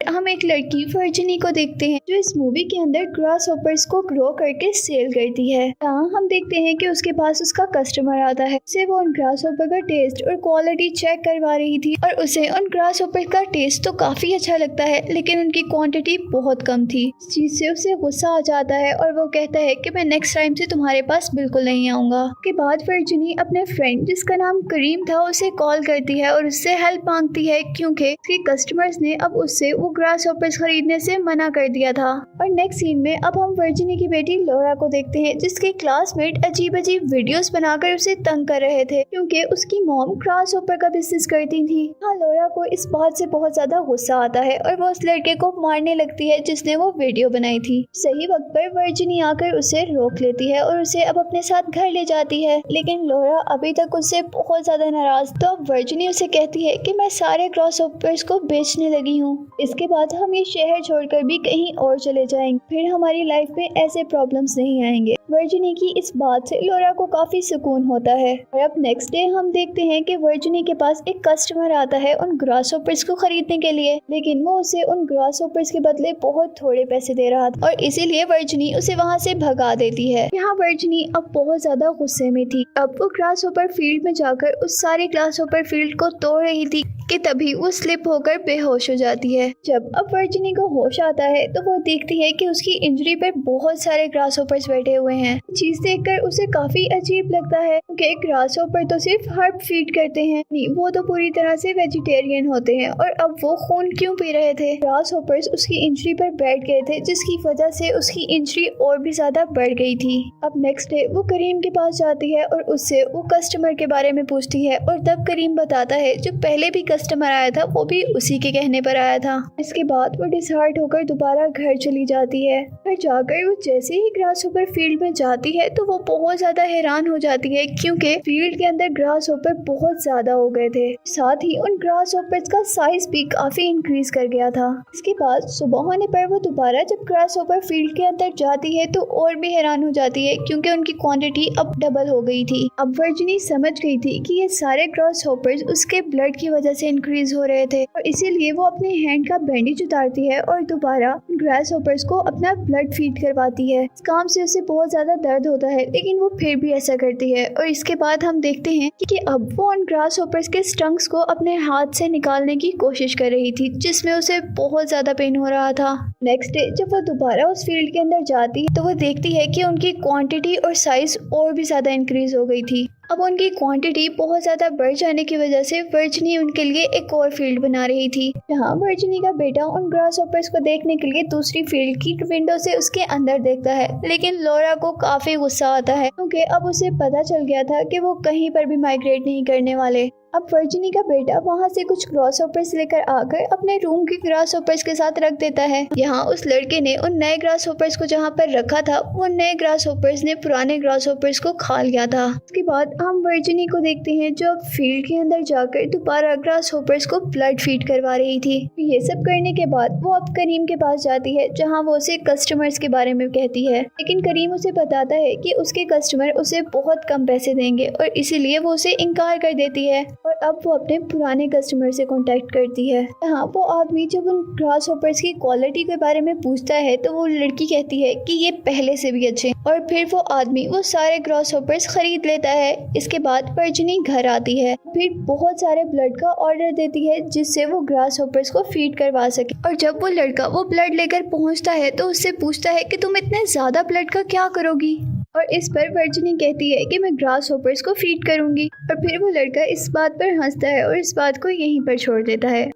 हम एक लड़की वर्जिनी को देखते हैं जो इस मूवी के अंदर ग्रास हॉपर्स को ग्रो करके सेल करती है। यहाँ हम देखते हैं कि उसके पास उसका कस्टमर आता है, उसे वो उन ग्रास हॉपर का टेस्ट और क्वालिटी चेक करवा रही थी और उसे उन ग्रास हॉपर का टेस्ट तो काफी अच्छा लगता है, लेकिन उनकी क्वांटिटी बहुत कम थी। इस चीज से उसे गुस्सा आ जाता है और वो कहता है कि मैं नेक्स्ट टाइम से तुम्हारे पास बिल्कुल नहीं आऊंगा। उसके बाद वर्जिनी अपने फ्रेंड जिसका नाम करीम था उसे कॉल करती है और उससे हेल्प मांगती है, क्योंकि उसके कस्टमर्स ने अब उससे वो ग्रास हॉपर्स खरीदने से मना कर दिया था। और नेक्स्ट सीन में अब हम वर्जिनी की बेटी लोरा को देखते हैं जिसके क्लासमेट अजीब अजीब वीडियोस बनाकर उसे तंग कर रहे थे, क्योंकि उसकी मॉम ग्रास हॉपर का बिजनेस करती थी। हाँ, लोरा को इस बात से बहुत ज्यादा गुस्सा आता है और वो उस लड़के को मारने लगती है जिसने वो वीडियो बनाई थी। सही वक्त पर वर्जिनी आकर उसे रोक लेती है और उसे अब अपने साथ घर ले जाती है, लेकिन लोरा अभी तक उससे बहुत ज्यादा नाराज। तो अब वर्जिनी उसे कहती है कि मैं सारे ग्रास हॉपर्स को बेचने लगी हूँ, इसके बाद हम ये शहर छोड़कर भी कहीं और चले जाएंगे, फिर हमारी लाइफ में ऐसे प्रॉब्लम्स नहीं आएंगे। वर्जिनी की इस बात से लोरा को काफी सुकून होता है। और अब नेक्स्ट डे हम देखते हैं कि वर्जिनी के पास एक कस्टमर आता है उन ग्रास हॉपर्स को खरीदने के लिए, लेकिन वो उसे उन ग्रास हॉपर्स के बदले बहुत थोड़े पैसे दे रहा था और इसीलिए वर्जिनी उसे वहाँ से भगा देती है। यहाँ वर्जिनी अब बहुत ज्यादा गुस्से में थी। अब वो ग्रास हॉपर फील्ड में जाकर उस सारे ग्रास हॉपर फील्ड को तोड़ रही थी कि तभी वो स्लिप होकर बेहोश हो जाती है। जब अब वर्जिनी को होश आता है तो वो देखती है कि उसकी इंजरी पर बहुत सारे ग्रास हॉपर्स बैठे हुए हैं। चीज देखकर उसे काफी अजीब लगता है क्योंकि ग्रास हॉपर तो सिर्फ हर्ब फीड करते हैं, नहीं वो तो पूरी तरह से वेजिटेरियन होते हैं। और अब वो खून क्यों पी रहे थे? ग्रास हॉपर्स उसकी इंजरी पर बैठ गए थे जिसकी वजह से उसकी इंजरी और भी ज्यादा बढ़ गई थी। अब नेक्स्ट डे वो करीम के पास जाती है और उससे वो कस्टमर के बारे में पूछती है और तब करीम बताता है जो पहले भी कस्टमर आया था वो भी उसी के कहने पर आया था। इसके बाद वो डिसहार्ट होकर दोबारा घर चली जाती है। घर जाकर वो जैसे ही ग्रास हॉपर फील्ड में जाती है तो वो बहुत ज्यादा हैरान हो जाती है क्योंकि फील्ड के अंदर ग्रास हॉपर बहुत ज्यादा हो गए थे, साथ ही उन ग्रास हॉपर्स का साइज भी काफी इंक्रीज कर गया था। इसके बाद सुबह होने पर वो दोबारा जब ग्रास हॉपर फील्ड के अंदर जाती है तो और भी हैरान हो जाती है क्योंकि उनकी क्वांटिटी अब डबल हो गई थी। अब वर्जिनी समझ गई थी कि ये सारे ग्रास हॉपर्स उसके ब्लड की वजह से इंक्रीज हो रहे थे और इसीलिए वो अपने हैंड का बैंडेज उतारती है और दोबारा ग्रास हॉपर्स को अपना ब्लड फीड करवाती है। इस काम से उसे बहुत ज्यादा दर्द होता है, लेकिन वो फिर भी ऐसा करती है। और इसके बाद हम देखते हैं कि अब वो उन ग्रास हॉपर्स के स्टंक्स को अपने हाथ से निकालने की कोशिश कर रही थी जिसमें उसे बहुत ज्यादा पेन हो रहा था। नेक्स्ट डे जब वो दोबारा उस फील्ड के अंदर जाती तो वो देखती है कि उनकी क्वांटिटी और साइज और भी ज्यादा इंक्रीज हो गई थी। अब उनकी क्वांटिटी बहुत ज्यादा बढ़ जाने की वजह से वर्जिनी उनके लिए एक और फील्ड बना रही थी। यहाँ वर्जिनी का बेटा उन ग्रास हॉपर्स को देखने के लिए दूसरी फील्ड की विंडो से उसके अंदर देखता है, लेकिन लोरा को काफी गुस्सा आता है क्योंकि अब उसे पता चल गया था कि वो कहीं पर भी माइग्रेट नहीं करने वाले। अब वर्जिनी का बेटा वहाँ से कुछ ग्रास हॉपर्स लेकर आकर अपने रूम के ग्रास हॉपर्स के साथ रख देता है। यहाँ उस लड़के ने उन नए ग्रास हॉपर्स को जहाँ पर रखा था वो नए ग्रास हॉपर्स ने पुराने ग्रास हॉपर्स को खा लिया था। उसके बाद हम वर्जिनी को देखते हैं जो अब फील्ड के अंदर जाकर दोबारा ग्रास हॉपर्स को ब्लड फीड करवा रही थी। ये सब करने के बाद वो अब करीम के पास जाती है जहाँ वो उसे कस्टमर्स के बारे में कहती है, लेकिन करीम उसे बताता है कि उसके कस्टमर उसे बहुत कम पैसे देंगे और इसीलिए वो उसे इनकार कर देती है और अब वो अपने पुराने कस्टमर से कांटेक्ट करती है। यहाँ वो आदमी जब उन ग्रास हॉपर्स की क्वालिटी के बारे में पूछता है तो वो लड़की कहती है कि ये पहले से भी अच्छे, और फिर वो आदमी वो सारे ग्रास हॉपर्स खरीद लेता है। इसके बाद वर्जिनी घर आती है, फिर बहुत सारे ब्लड का ऑर्डर देती है जिससे वो ग्रास हॉपर्स को फीड करवा सके। और जब वो लड़का वो ब्लड लेकर पहुँचता है तो उससे पूछता है कि तुम इतने ज्यादा ब्लड का क्या करोगी? और इस पर वर्जिनी कहती है कि मैं ग्रास हॉपर्स को फीड करूंगी। और फिर वो लड़का इस बात पर हंसता है और इस बात को यहीं पर छोड़ देता है।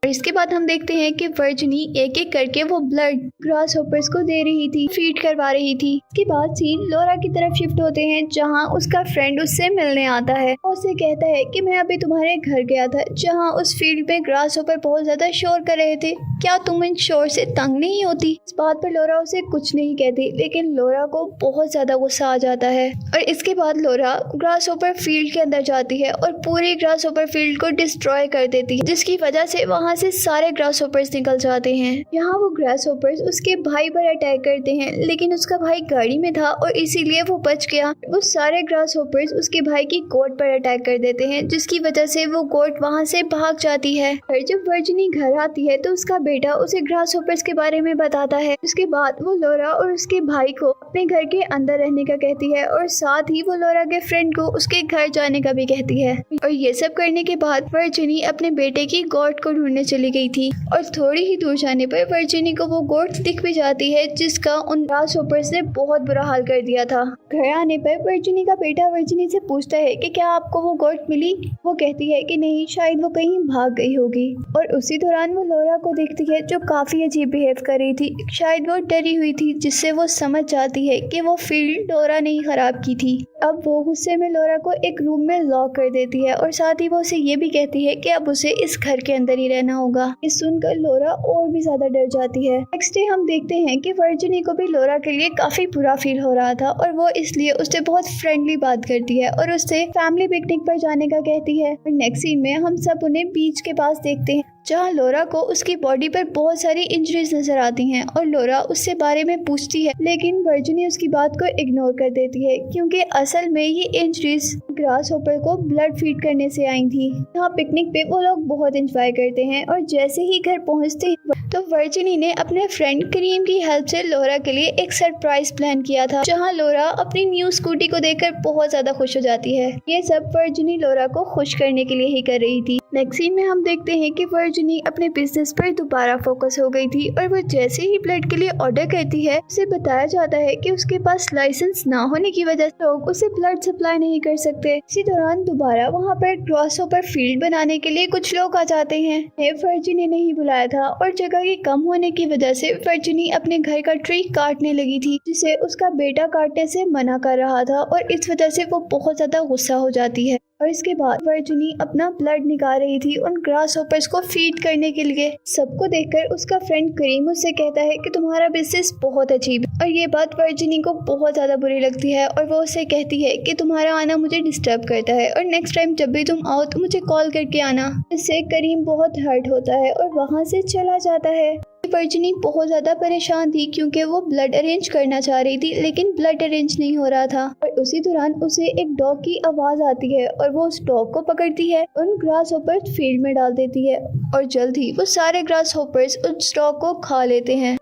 और इसके बाद हम देखते हैं कि वर्जिनी एक एक करके वो ब्लड ग्रास हॉपर्स को दे रही थी, फीड करवा रही थी। इसके बाद सीन लोरा की तरफ शिफ्ट होते हैं जहां उसका फ्रेंड उससे मिलने आता है और उसे कहता है कि मैं अभी तुम्हारे घर गया था जहां उस फील्ड में ग्रास हॉपर बहुत ज्यादा शोर कर रहे थे, क्या तुम इन शोर से तंग नहीं होती? इस बात पर लोरा उसे कुछ नहीं कहती, लेकिन लोरा को बहुत ज्यादा गुस्सा आ जाता है। और इसके बाद लोरा ग्रास हॉपर फील्ड के अंदर जाती है और पूरी ग्रास हॉपर फील्ड को डिस्ट्रॉय कर देती है, जिसकी वजह से वहाँ वहाँ से सारे ग्रास होपर्स निकल जाते हैं। यहाँ वो ग्रास होपर्स उसके भाई पर अटैक करते हैं, लेकिन उसका भाई गाड़ी में था और इसीलिए वो बच गया। वो सारे ग्रास होपर्स उसके भाई की गोट पर अटैक कर देते हैं, जिसकी वजह से वो गोट वहाँ से भाग जाती है। फिर जब वर्जिनी घर आती है तो उसका बेटा उसे ग्रास होपर्स के बारे में बताता है। उसके बाद वो लोरा और उसके भाई को अपने घर के अंदर रहने का कहती है और साथ ही वो लोरा के फ्रेंड को उसके घर जाने का भी कहती है। और ये सब करने के बाद वर्जिनी अपने बेटे की गोट को ढूंढने चली गई थी और थोड़ी ही दूर जाने पर वर्जिनी को वो गोट दिख भी जाती है, जिसका उन ग्रास होपर्स ने बहुत बुरा हाल कर दिया था। घर आने पर वर्जिनी का बेटा वर्जिनी से पूछता है कि क्या आपको वो गोट मिली। वो कहती है कि नहीं, शायद वो कहीं भाग गई होगी। और उसी दौरान वो लोरा को देखती है जो काफी अजीब बिहेव कर रही थी। शायद वो डरी हुई थी, जिससे वो समझ जाती है कि वो फील्ड लोरा ने ही खराब की थी। अब वो गुस्से में लोरा को एक रूम में लॉक कर देती है और साथ ही वो उसे ये भी कहती है कि अब उसे इस घर के अंदर ही रहना होगा। ये सुनकर लोरा और भी ज्यादा डर जाती है। नेक्स्ट डे हम देखते हैं कि वर्जिनी को भी लोरा के लिए काफी बुरा फील हो रहा था और वो इसलिए उससे बहुत फ्रेंडली बात करती है और उससे फैमिली पिकनिक पर जाने का कहती है। और नेक्स्ट सीन में हम सब उन्हें बीच के पास देखते हैं, जहाँ लोरा को उसकी बॉडी पर बहुत सारी इंजरीज नजर आती हैं और लोरा उससे बारे में पूछती है, लेकिन वर्जिनी उसकी बात को इग्नोर कर देती है क्योंकि असल में ये इंजरीज ग्रास होपर को ब्लड फीड करने से आई थी। यहाँ पिकनिक पे वो लोग बहुत एंजॉय करते हैं और जैसे ही घर पहुँचते हैं तो वर्जिनी ने अपने फ्रेंड करीम की हेल्प से लोरा के लिए एक सरप्राइज प्लान किया था, जहाँ लोरा अपनी न्यू स्कूटी को देखकर बहुत ज्यादा खुश हो जाती है। ये सब वर्जिनी लोरा को खुश करने के लिए ही कर रही थी। नेक्स्ट सीन में हम देखते हैं कि वर्जिनी अपने बिजनेस पर दोबारा फोकस हो गई थी और वो जैसे ही ब्लड के लिए ऑर्डर करती है, उसे बताया जाता है कि उसके पास लाइसेंस ना होने की वजह से लोग उसे ब्लड सप्लाई नहीं कर सकते। इसी दौरान दोबारा वहाँ पर ग्रास होपर फील्ड बनाने के लिए कुछ लोग आ जाते हैं। वर्जिनी ने ही बुलाया था और जगह की कम होने की वजह से वर्जिनी अपने घर का ट्री काटने लगी थी, जिसे उसका बेटा काटने से मना कर रहा था और इस वजह से वो बहुत ज्यादा गुस्सा हो जाती है। और इसके बाद वर्जिनी अपना ब्लड निकाल रही थी उन ग्रास होपर्स को फीड करने के लिए। सबको देखकर उसका फ्रेंड करीम उससे कहता है कि तुम्हारा बिजनेस बहुत अजीब है। और ये बात वर्जिनी को बहुत ज्यादा बुरी लगती है और वो उसे कहती है कि तुम्हारा आना मुझे डिस्टर्ब करता है और नेक्स्ट टाइम जब भी तुम आओ तो मुझे कॉल करके आना। इससे करीम बहुत हर्ट होता है और वहाँ से चला जाता है। वर्जिनी बहुत ज्यादा परेशान थी क्योंकि वो ब्लड अरेंज करना चाह रही थी, लेकिन ब्लड अरेंज नहीं हो रहा था। और उसी दौरान उसे एक डॉग की आवाज आती है और वो उस डॉग को पकड़ती है, उन ग्रास होपर्स फील्ड में डाल देती है और जल्द ही वो सारे ग्रास होपर्स उस डॉग को खा लेते हैं।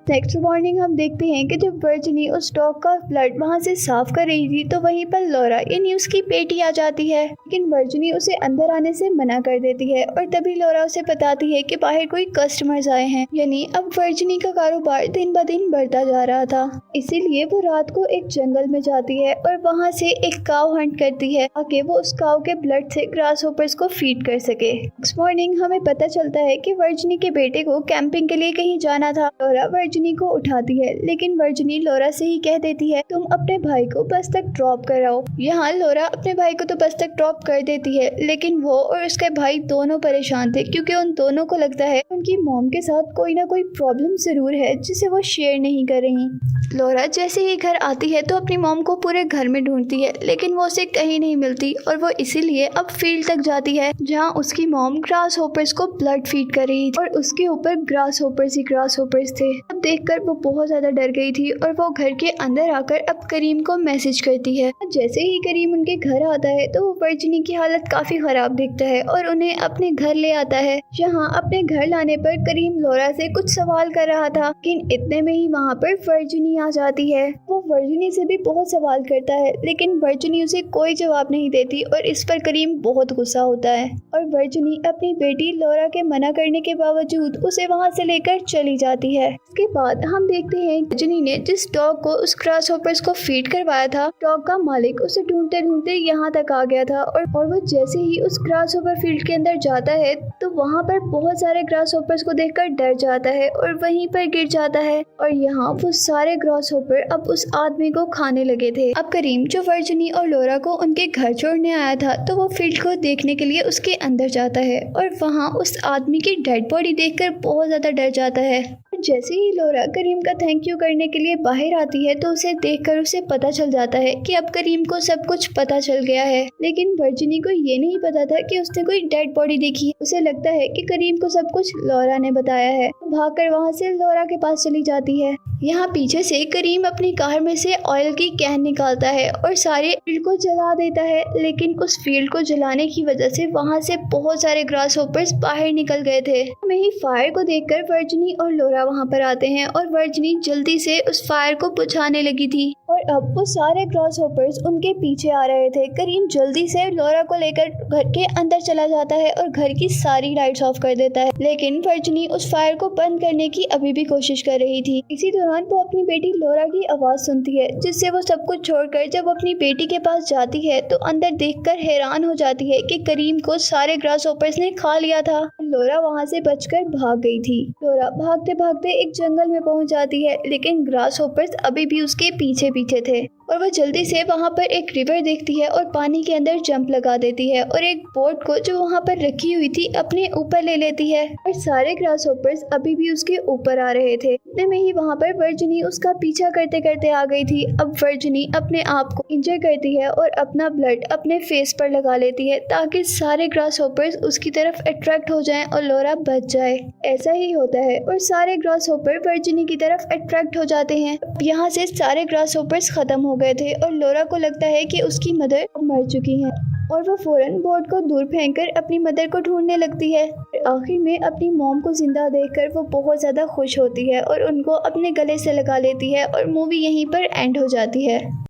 नेक्स्ट मॉर्निंग हम देखते हैं कि जब वर्जिनी उस डॉग का ब्लड वहाँ से साफ कर रही थी तो वहीं पर लोरा यानी उसकी बेटी आ जाती है, लेकिन वर्जिनी उसे अंदर आने से मना कर देती है और तभी लोरा उसे बताती है कि बाहर कोई कस्टमर्स आए हैं। यानी अब वर्जिनी का कारोबार दिन ब दिन बढ़ता जा रहा था, इसीलिए वो रात को एक जंगल में जाती है और वहाँ से एक काव हंट करती है ताकि वो उस काव के ब्लड से ग्रास होपर्स को फीड कर सके। नेक्स्ट मॉर्निंग हमें पता चलता है कि वर्जिनी के बेटे को कैंपिंग के लिए कहीं जाना था। लोरा वर्जिनी को उठाती है, लेकिन वर्जिनी लोरा से ही कह देती है तुम अपने भाई को बस तक ड्रॉप कराओ। यहाँ लोरा अपने भाई को तो बस तक ड्रॉप कर देती है, लेकिन वो और उसके भाई दोनों परेशान थे क्योंकि उन दोनों को लगता है उनकी मॉम के साथ कोई ना कोई प्रॉब्लम जरूर है जिसे वो शेयर नहीं कर रही। लोरा जैसे ही घर आती है तो अपनी मॉम को पूरे घर में ढूंढती है, लेकिन वो उसे कहीं नहीं मिलती और वो इसीलिए अब फील्ड तक जाती है जहाँ उसकी मॉम ग्रास होपर्स को ब्लड फीड कर रही थी और उसके ऊपर ग्रास होपर्स ही ग्रास होपर्स थे। अब देखकर वो बहुत ज्यादा डर गई थी और वो घर के अंदर आकर अब करीम को मैसेज करती है। जैसे ही करीम उनके घर आता है तो वो वर्जिनी की हालत काफी खराब दिखता है और उन्हें अपने घर ले आता है। जहाँ अपने घर लाने पर करीम लोरा से कुछ सवाल कर रहा था, लेकिन इतने में ही वहाँ पर वर्जिनी आ जाती है। वो वर्जिनी से भी बहुत सवाल करता है, लेकिन वर्जिनी उसे कोई जवाब नहीं देती और इस पर करीम बहुत गुस्सा होता है और वर्जिनी अपनी बेटी लोरा के मना करने के बावजूद उसे वहाँ से लेकर चली जाती है। इसके बाद हम देखते हैं वर्जिनी ने जिस डॉग को उस ग्रास होपर्स को फीड करवाया था, डॉग का मालिक उसे ढूंढते ढूंढते यहाँ तक आ गया था और वो जैसे ही उस ग्रास होपर फील्ड के अंदर जाता है तो वहाँ पर बहुत सारे ग्रास होपर्स को देखकर डर जाता है और वहीं पर गिर जाता है और यहाँ वो सारे ग्रास होपर अब उस आदमी को खाने लगे थे। अब करीम जो वर्जिनी और लोरा को उनके घर छोड़ने आया था तो वो फील्ड को देखने के लिए उसके अंदर जाता है और वहाँ उस आदमी की डेड बॉडी देखकर बहुत ज्यादा डर जाता है। जैसे ही लोरा करीम का थैंक यू करने के लिए बाहर आती है तो उसे देखकर उसे पता चल जाता है कि अब करीम को सब कुछ पता चल गया है। लेकिन वर्जिनी को ये नहीं पता था कि उसने कोई डेड बॉडी देखी है। उसे लगता है कि करीम को सब कुछ लोरा ने बताया है। भागकर वहाँ से लोरा के पास चली जाती है। यहाँ पीछे से करीम अपनी कार में से ऑयल की कैन निकालता है और सारे फील्ड को जला देता है। लेकिन उस फील्ड को जलाने की वजह से वहाँ से बहुत सारे ग्रास होपर्स बाहर निकल गए थे। में ही फायर को देखकर वर्जिनी और लोरा वहाँ पर आते हैं और वर्जिनी जल्दी से उस फायर को बुझाने लगी थी और अब वो सारे ग्रास होपर्स उनके पीछे आ रहे थे। करीम जल्दी से लोरा को लेकर घर के अंदर चला जाता है और घर की सारी लाइट्स ऑफ कर देता है। लेकिन वर्जिनी उस फायर को बंद करने की अभी भी कोशिश कर रही थी। इसी दौरान वो अपनी बेटी लोरा की आवाज सुनती है, जिससे वो सब कुछ छोड़कर जब अपनी बेटी के पास जाती है तो अंदर देखकर हैरान हो जाती है कि करीम को सारे ग्रास होपर्स ने खा लिया था। लोरा वहाँ से बचकर भाग गई थी। लोरा भागते भागते एक जंगल में पहुँच जाती है, लेकिन ग्रास होपर्स अभी भी उसके पीछे पीछे थे और वो जल्दी से वहाँ पर एक रिवर देखती है और पानी के अंदर जंप लगा देती है और एक बोट को जो वहाँ पर रखी हुई थी अपने ऊपर ले लेती है और सारे ग्रास होपर्स अभी भी उसके ऊपर आ रहे थे। इतने में ही वहाँ पर वर्जिनी उसका पीछा करते करते आ गई थी। अब वर्जिनी अपने आप को इंजर करती है और अपना ब्लड अपने फेस पर लगा लेती है ताकि सारे ग्रास होपर्स उसकी तरफ अट्रैक्ट हो जाएं और लोरा बच जाए। ऐसा ही होता है और सारे ग्रास होपर वर्जिनी की तरफ अट्रैक्ट हो जाते हैं। यहाँ से सारे ग्रास होपर्स खत्म हो गए थे और लोरा को लगता है कि उसकी मदर मर चुकी हैं और वो फौरन बोर्ड को दूर फेंककर अपनी मदर को ढूंढने लगती है। आखिर में अपनी मॉम को जिंदा देखकर वो बहुत ज्यादा खुश होती है और उनको अपने गले से लगा लेती है और मूवी यहीं पर एंड हो जाती है।